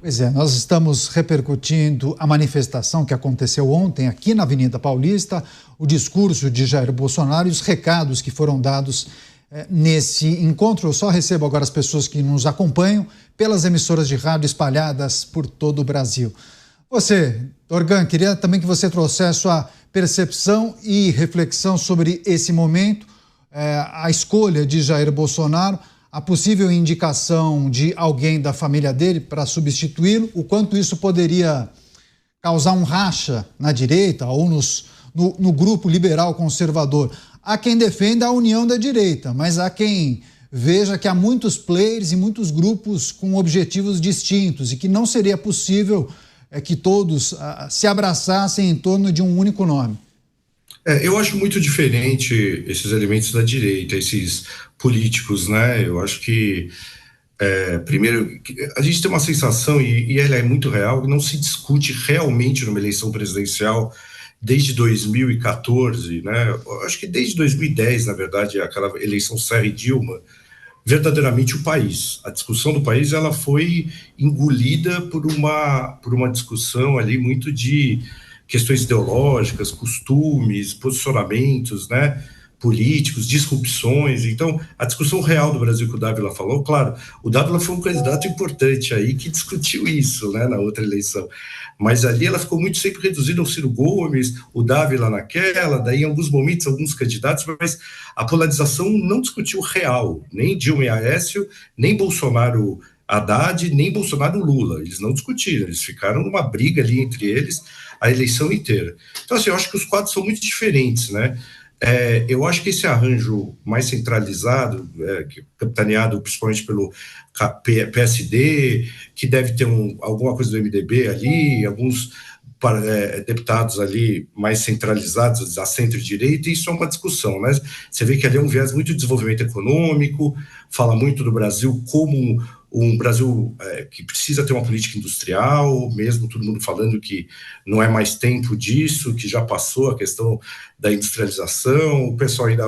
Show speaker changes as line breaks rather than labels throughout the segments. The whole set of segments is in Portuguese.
Pois é, nós estamos repercutindo a manifestação que aconteceu ontem aqui na Avenida Paulista, o discurso de Jair Bolsonaro e os recados que foram dados nesse encontro. Eu só recebo agora as pessoas que nos acompanham pelas emissoras de rádio espalhadas por todo o Brasil. Você, Dorgan, queria também que você trouxesse sua percepção e reflexão sobre esse momento, a escolha de Jair Bolsonaro, a possível indicação de alguém da família dele para substituí-lo, o quanto isso poderia causar um racha na direita ou no grupo liberal conservador. Há quem defenda a união da direita, mas há quem veja que há muitos players e muitos grupos com objetivos distintos e que não seria possível que todos se abraçassem em torno de um único nome.
Eu acho muito diferente esses elementos da direita, esses políticos, né? Eu acho que, primeiro, a gente tem uma sensação, e ela é muito real, que não se discute realmente numa eleição presidencial desde 2014, né? Eu acho que desde 2010, na verdade, aquela eleição Serra e Dilma, verdadeiramente o país. A discussão do país, ela foi engolida por uma discussão ali muito de questões ideológicas, costumes, posicionamentos, né, políticos, disrupções. Então, a discussão real do Brasil que o Dávila falou, claro, o Dávila foi um candidato importante aí que discutiu isso, né, na outra eleição, mas ali ela ficou muito sempre reduzida ao Ciro Gomes, o Dávila naquela, daí em alguns momentos alguns candidatos, mas a polarização não discutiu real, nem Dilma e Aécio, nem Bolsonaro Haddad, nem Bolsonaro Lula, eles não discutiram, eles ficaram numa briga ali entre eles a eleição inteira. Então, assim, eu acho que os quadros são muito diferentes, né? Eu acho que esse arranjo mais centralizado, capitaneado principalmente pelo PSD, que deve ter alguma coisa do MDB ali, alguns deputados ali mais centralizados da centro-direita, e isso é uma discussão, né? Você vê que ali é um viés muito de desenvolvimento econômico, fala muito do Brasil como um Brasil que precisa ter uma política industrial, mesmo todo mundo falando que não é mais tempo disso, que já passou a questão da industrialização, o pessoal ainda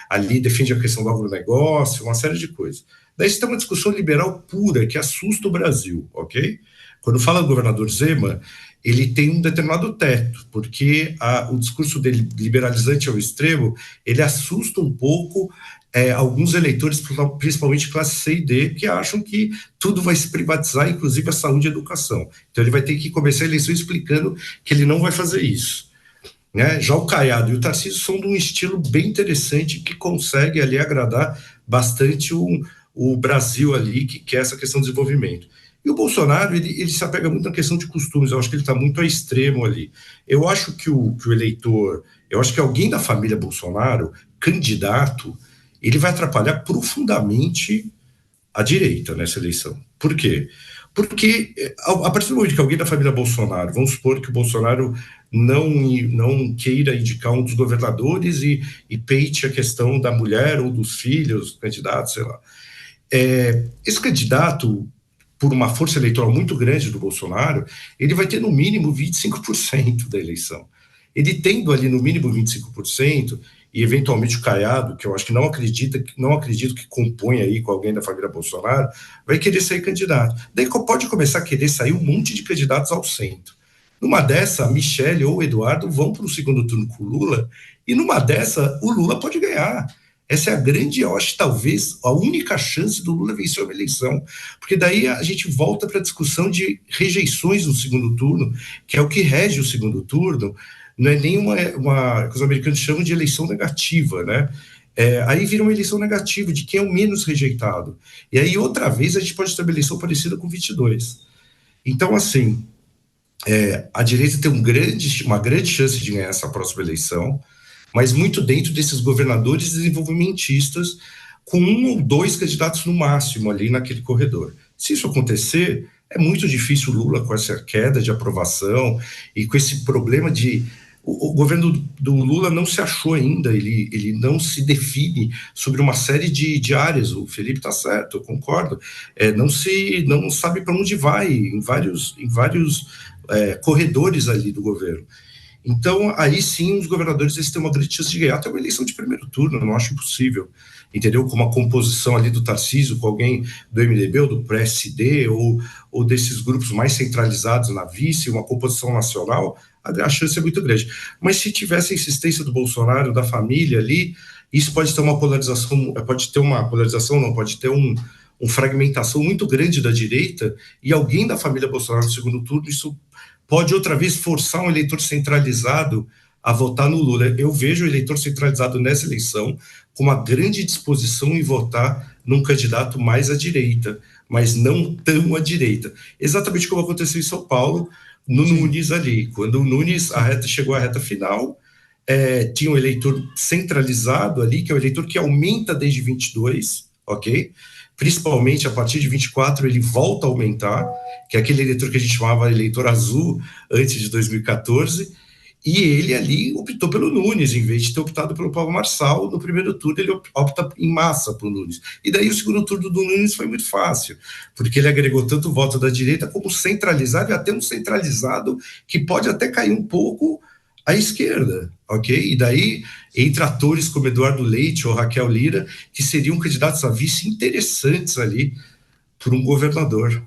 ali defende a questão do agronegócio, uma série de coisas. Daí você tem uma discussão liberal pura que assusta o Brasil, ok? Quando fala do governador Zema, ele tem um determinado teto, porque o discurso dele liberalizante ao extremo, ele assusta um pouco alguns eleitores, principalmente classe C e D, que acham que tudo vai se privatizar, inclusive a saúde e a educação. Então ele vai ter que começar a eleição explicando que ele não vai fazer isso, né? Já o Caiado e o Tarcísio são de um estilo bem interessante que consegue ali agradar bastante o Brasil ali, que quer essa questão de desenvolvimento. E o Bolsonaro, ele se apega muito na questão de costumes, eu acho que ele está muito ao extremo ali. Eu acho que o eleitor, eu acho que alguém da família Bolsonaro, candidato, ele vai atrapalhar profundamente a direita nessa eleição. Por quê? Porque a partir do momento que alguém da família Bolsonaro, vamos supor que o Bolsonaro não queira indicar um dos governadores e peite a questão da mulher ou dos filhos, candidatos, sei lá. Esse candidato, por uma força eleitoral muito grande do Bolsonaro, ele vai ter no mínimo 25% da eleição. Ele tendo ali no mínimo 25%, e eventualmente o Caiado, que eu acho que não acredito que compõe aí com alguém da família Bolsonaro, vai querer sair candidato. Daí pode começar a querer sair um monte de candidatos ao centro. Numa dessa, a Michele ou o Eduardo vão para o segundo turno com o Lula, e numa dessa, o Lula pode ganhar. Essa é a grande, eu acho, talvez, a única chance do Lula vencer uma eleição. Porque daí a gente volta para a discussão de rejeições no segundo turno, que é o que rege o segundo turno, não é nem uma que os americanos chamam de eleição negativa, né? Aí vira uma eleição negativa de quem é o menos rejeitado. E aí, outra vez, a gente pode ter uma eleição parecida com 22. Então, assim, a direita tem uma grande chance de ganhar essa próxima eleição, mas muito dentro desses governadores desenvolvimentistas, com um ou dois candidatos no máximo ali naquele corredor. Se isso acontecer, é muito difícil o Lula, com essa queda de aprovação e com esse problema de... O governo do Lula não se achou ainda, ele não se define sobre uma série de áreas. O Felipe está certo, eu concordo. Não sabe para onde vai em vários corredores ali do governo. Então, aí sim, os governadores eles têm uma grande chance de ganhar até uma eleição de primeiro turno, eu não acho impossível, entendeu? Com uma composição ali do Tarcísio, com alguém do MDB ou do PSD, ou desses grupos mais centralizados na vice, uma composição nacional, a chance é muito grande. Mas se tivesse a insistência do Bolsonaro, da família ali, isso pode ter uma polarização, pode ter uma fragmentação muito grande da direita, e alguém da família Bolsonaro no segundo turno, isso pode outra vez forçar um eleitor centralizado a votar no Lula. Eu vejo o eleitor centralizado nessa eleição com uma grande disposição em votar num candidato mais à direita, mas não tão à direita. Exatamente como aconteceu em São Paulo, no Nunes ali. Quando o Nunes chegou à reta final, tinha um eleitor centralizado ali, que é o eleitor que aumenta desde 22, ok? Principalmente a partir de 24 ele volta a aumentar, que é aquele eleitor que a gente chamava eleitor azul antes de 2014, e ele ali optou pelo Nunes, em vez de ter optado pelo Paulo Marçal. No primeiro turno ele opta em massa pelo Nunes. E daí o segundo turno do Nunes foi muito fácil, porque ele agregou tanto o voto da direita como centralizado, e até um centralizado que pode até cair um pouco à esquerda, ok? E daí entra atores como Eduardo Leite ou Raquel Lira, que seriam candidatos a vice interessantes ali por um governador.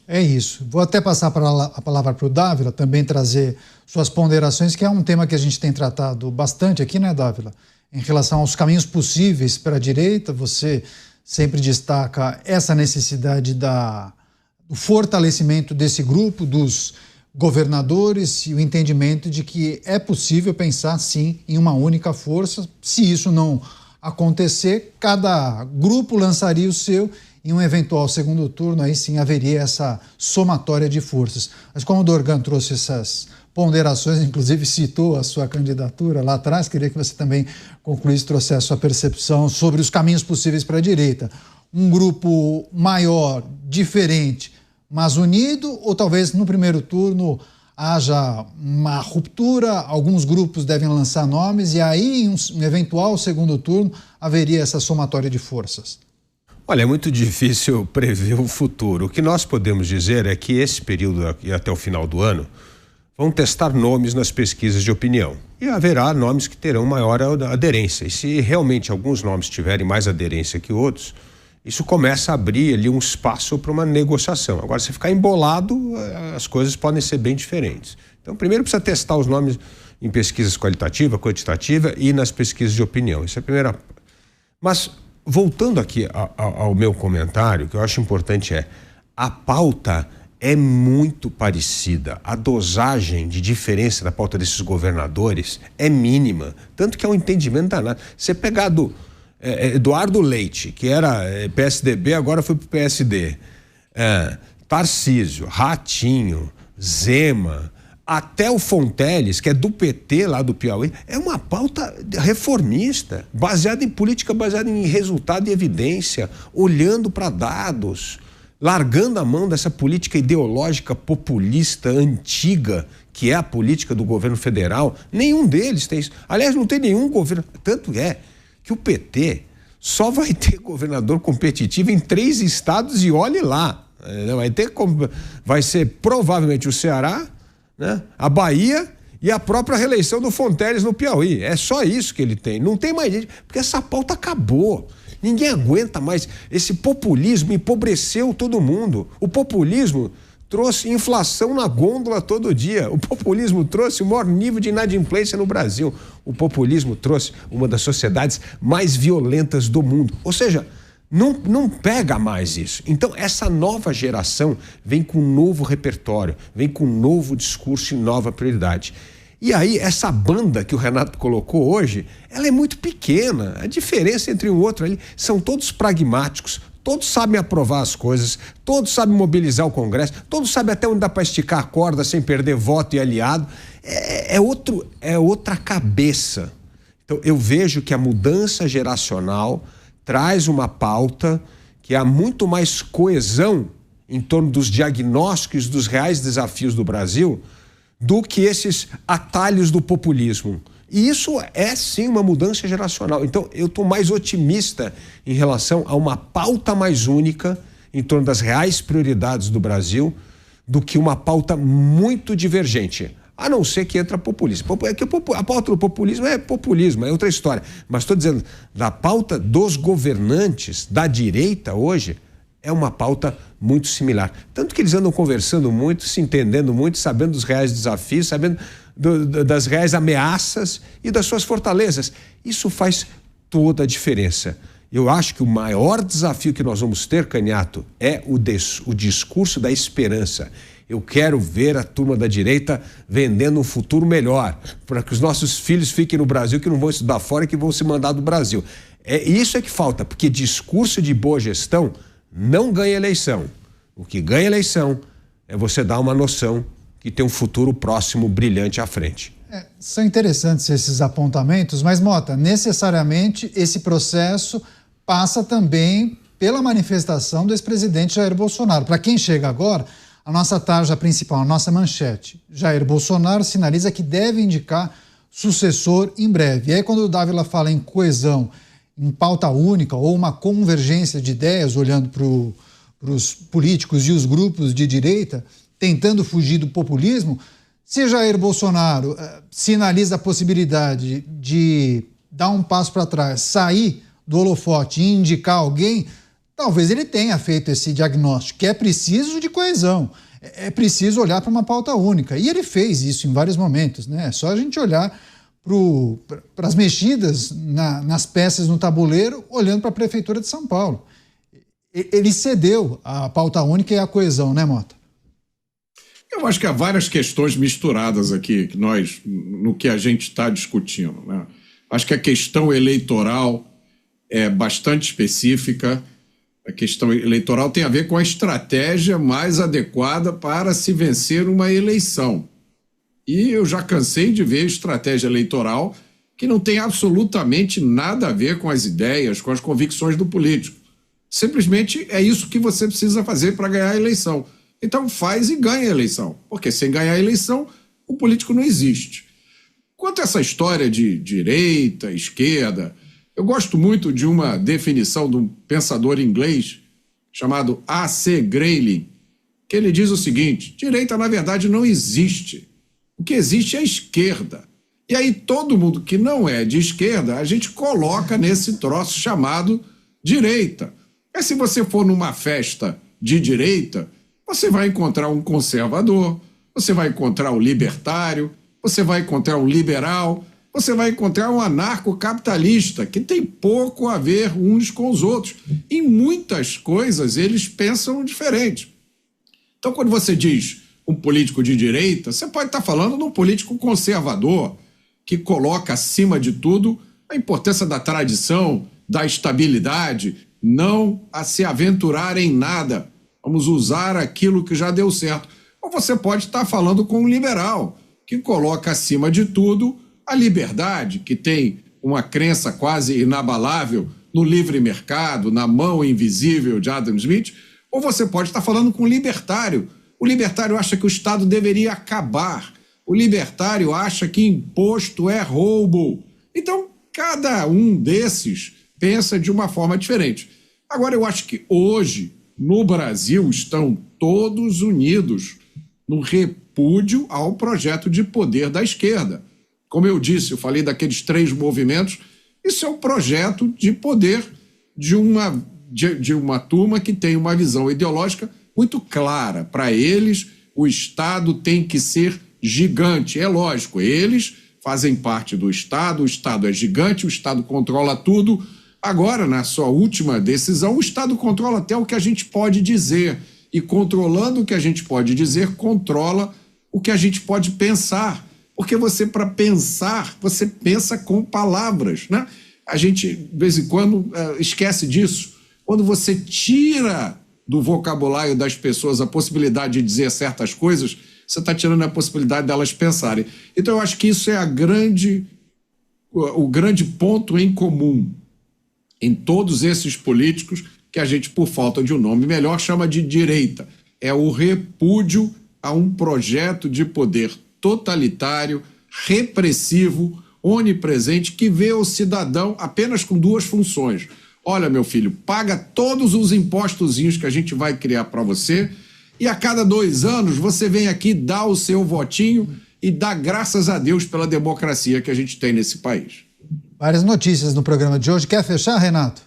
É isso. Vou até passar a palavra para o Dávila, também trazer suas ponderações, que é um tema que a gente tem tratado bastante aqui, né, Dávila? Em relação aos caminhos possíveis para a direita, você sempre destaca essa necessidade do fortalecimento desse grupo, dos governadores, e o entendimento de que é possível pensar, sim, em uma única força. Se isso não acontecer, cada grupo lançaria o seu. Em um eventual segundo turno, aí sim haveria essa somatória de forças. Mas como o Dorgan trouxe essas ponderações, inclusive citou a sua candidatura lá atrás, queria que você também concluísse, trouxesse a sua percepção sobre os caminhos possíveis para a direita. Um grupo maior, diferente, mas unido, ou talvez no primeiro turno haja uma ruptura, alguns grupos devem lançar nomes, e aí em um eventual segundo turno haveria essa somatória de forças?
Olha, é muito difícil prever o futuro. O que nós podemos dizer é que esse período aqui até o final do ano vão testar nomes nas pesquisas de opinião. E haverá nomes que terão maior aderência. E se realmente alguns nomes tiverem mais aderência que outros, isso começa a abrir ali um espaço para uma negociação. Agora, se ficar embolado, as coisas podem ser bem diferentes. Então, primeiro precisa testar os nomes em pesquisas qualitativa, quantitativa e nas pesquisas de opinião. Isso é a primeira. Mas voltando aqui ao meu comentário, o que eu acho importante a pauta é muito parecida. A dosagem de diferença da pauta desses governadores é mínima, tanto que é um entendimento danado. Você pegar do Eduardo Leite, que era PSDB, agora foi pro PSD, Tarcísio, Ratinho, Zema, até o Fonteles, que é do PT lá do Piauí, é uma pauta reformista, baseada em política, baseada em resultado e evidência, olhando para dados, largando a mão dessa política ideológica populista antiga, que é a política do governo federal. Nenhum deles tem isso. Aliás, não tem nenhum governo. Tanto é que o PT só vai ter governador competitivo em 3 estados, e olhe lá. Vai ser provavelmente o Ceará, né? A Bahia e a própria reeleição do Fonteles no Piauí. É só isso que ele tem. Não tem mais gente, porque essa pauta acabou. Ninguém aguenta mais. Esse populismo empobreceu todo mundo. O populismo trouxe inflação na gôndola todo dia. O populismo trouxe o maior nível de inadimplência no Brasil. O populismo trouxe uma das sociedades mais violentas do mundo. Ou seja, não pega mais isso. Então, essa nova geração vem com um novo repertório, vem com um novo discurso e nova prioridade. E aí, essa banda que o Renato colocou hoje, ela é muito pequena. A diferença entre um outro ali, são todos pragmáticos, todos sabem aprovar as coisas, todos sabem mobilizar o Congresso, todos sabem até onde dá para esticar a corda sem perder voto e aliado. É outra cabeça. Então, eu vejo que a mudança geracional traz uma pauta que há muito mais coesão em torno dos diagnósticos dos reais desafios do Brasil do que esses atalhos do populismo. E isso é, sim, uma mudança geracional. Então, eu estou mais otimista em relação a uma pauta mais única em torno das reais prioridades do Brasil do que uma pauta muito divergente. a não ser que entra populismo. É que a pauta do populismo, é outra história. Mas estou dizendo, da pauta dos governantes da direita hoje, é uma pauta muito similar. Tanto que eles andam conversando muito, se entendendo muito, sabendo dos reais desafios, sabendo das reais ameaças e das suas fortalezas. Isso faz toda a diferença. Eu acho que o maior desafio que nós vamos ter, Canhato, é o discurso da esperança. Eu quero ver a turma da direita vendendo um futuro melhor, para que os nossos filhos fiquem no Brasil, que não vão estudar fora e que vão se mandar do Brasil. Isso é que falta, porque discurso de boa gestão não ganha eleição. O que ganha eleição é você dar uma noção que tem um futuro próximo brilhante à frente.
São interessantes esses apontamentos, mas, Mota, necessariamente esse processo passa também pela manifestação do ex-presidente Jair Bolsonaro. Para quem chega agora, a nossa tarja principal, a nossa manchete, Jair Bolsonaro sinaliza que deve indicar sucessor em breve. E aí, quando o Dávila fala em coesão, em pauta única ou uma convergência de ideias, olhando para os políticos e os grupos de direita, tentando fugir do populismo, se Jair Bolsonaro sinaliza a possibilidade de dar um passo para trás, sair do holofote e indicar alguém, talvez ele tenha feito esse diagnóstico, que é preciso de coesão, é preciso olhar para uma pauta única. E ele fez isso em vários momentos, né? É só a gente olhar para as mexidas nas peças no tabuleiro, olhando para a Prefeitura de São Paulo. Ele cedeu a pauta única e a coesão, né, Mota?
Eu acho que há várias questões misturadas aqui, no que a gente está discutindo, né? Acho que a questão eleitoral é bastante específica. A questão eleitoral tem a ver com a estratégia mais adequada para se vencer uma eleição. E eu já cansei de ver estratégia eleitoral que não tem absolutamente nada a ver com as ideias, com as convicções do político. Simplesmente é isso que você precisa fazer para ganhar a eleição. Então faz e ganha a eleição, porque sem ganhar a eleição, o político não existe. Quanto a essa história de direita, esquerda, eu gosto muito de uma definição de um pensador inglês chamado A.C. Grayling, que ele diz o seguinte: direita, na verdade, não existe. O que existe é a esquerda. E aí todo mundo que não é de esquerda, a gente coloca nesse troço chamado direita. Mas se você for numa festa de direita, você vai encontrar um conservador, você vai encontrar um libertário, você vai encontrar um liberal, você vai encontrar um anarcocapitalista, que tem pouco a ver uns com os outros. Em muitas coisas eles pensam diferente. Então, quando você diz um político de direita, você pode estar falando de um político conservador, que coloca acima de tudo a importância da tradição, da estabilidade, não a se aventurar em nada. Vamos usar aquilo que já deu certo. Ou você pode estar falando com um liberal, que coloca acima de tudo a liberdade, que tem uma crença quase inabalável no livre mercado, na mão invisível de Adam Smith. Ou você pode estar falando com um libertário. O libertário acha que o Estado deveria acabar. O libertário acha que imposto é roubo. Então, cada um desses pensa de uma forma diferente. Agora, eu acho que hoje, no Brasil, estão todos unidos no repúdio ao projeto de poder da esquerda. Como eu disse, eu falei daqueles 3 movimentos, isso é um projeto de poder de uma turma que tem uma visão ideológica muito clara. Para eles, o Estado tem que ser gigante. É lógico, eles fazem parte do Estado, o Estado é gigante, o Estado controla tudo. Agora, na sua última decisão, o Estado controla até o que a gente pode dizer. E controlando o que a gente pode dizer, controla o que a gente pode pensar. Porque você, para pensar, você pensa com palavras, né? A gente, de vez em quando, esquece disso. Quando você tira do vocabulário das pessoas a possibilidade de dizer certas coisas, você está tirando a possibilidade delas pensarem. Então, eu acho que isso é o grande ponto em comum em todos esses políticos que a gente, por falta de um nome melhor, chama de direita. É o repúdio a um projeto de poder totalitário, repressivo, onipresente, que vê o cidadão apenas com 2 funções. Olha, meu filho, paga todos os impostozinhos que a gente vai criar para você e a cada 2 anos você vem aqui dar o seu votinho e dar graças a Deus pela democracia que a gente tem nesse país.
Várias notícias no programa de hoje. Quer fechar, Renato?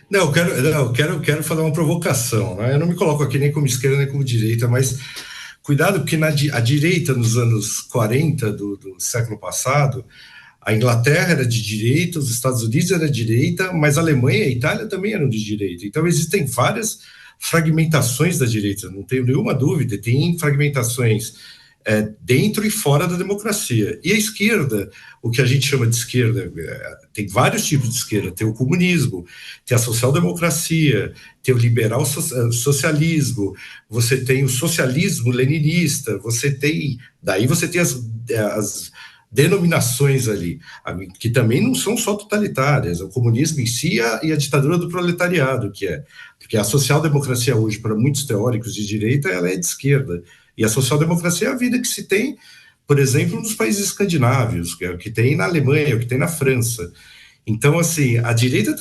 Não, eu quero fazer uma provocação, né? Eu não me coloco aqui nem como esquerda nem como direita, mas cuidado, porque a direita, nos anos 40 do século passado, a Inglaterra era de direita, os Estados Unidos era de direita, mas a Alemanha e a Itália também eram de direita. Então existem várias fragmentações da direita, não tenho nenhuma dúvida, tem fragmentações dentro e fora da democracia. E a esquerda, o que a gente chama de esquerda, tem vários tipos de esquerda, tem o comunismo, tem a social-democracia, tem o liberal-socialismo, você tem o socialismo leninista, daí você tem as denominações ali, que também não são só totalitárias, o comunismo em si e a ditadura do proletariado, porque a social-democracia hoje, para muitos teóricos de direita, ela é de esquerda. E a social-democracia é a vida que se tem, por exemplo, nos países escandinavos, que é o que tem na Alemanha, o que tem na França. Então, assim, a direita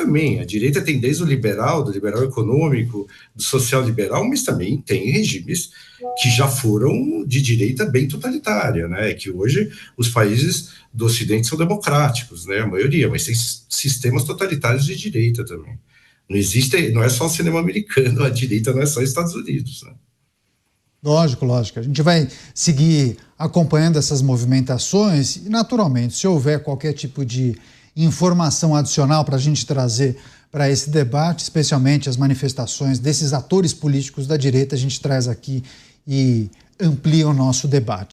tem desde o liberal, do liberal econômico, do social-liberal, mas também tem regimes que já foram de direita bem totalitária, né? Que hoje os países do Ocidente são democráticos, né? A maioria, mas tem sistemas totalitários de direita também. Não é só o cinema americano, a direita não é só os Estados Unidos, né?
Lógico. A gente vai seguir acompanhando essas movimentações e, naturalmente, se houver qualquer tipo de informação adicional para a gente trazer para esse debate, especialmente as manifestações desses atores políticos da direita, a gente traz aqui e amplia o nosso debate.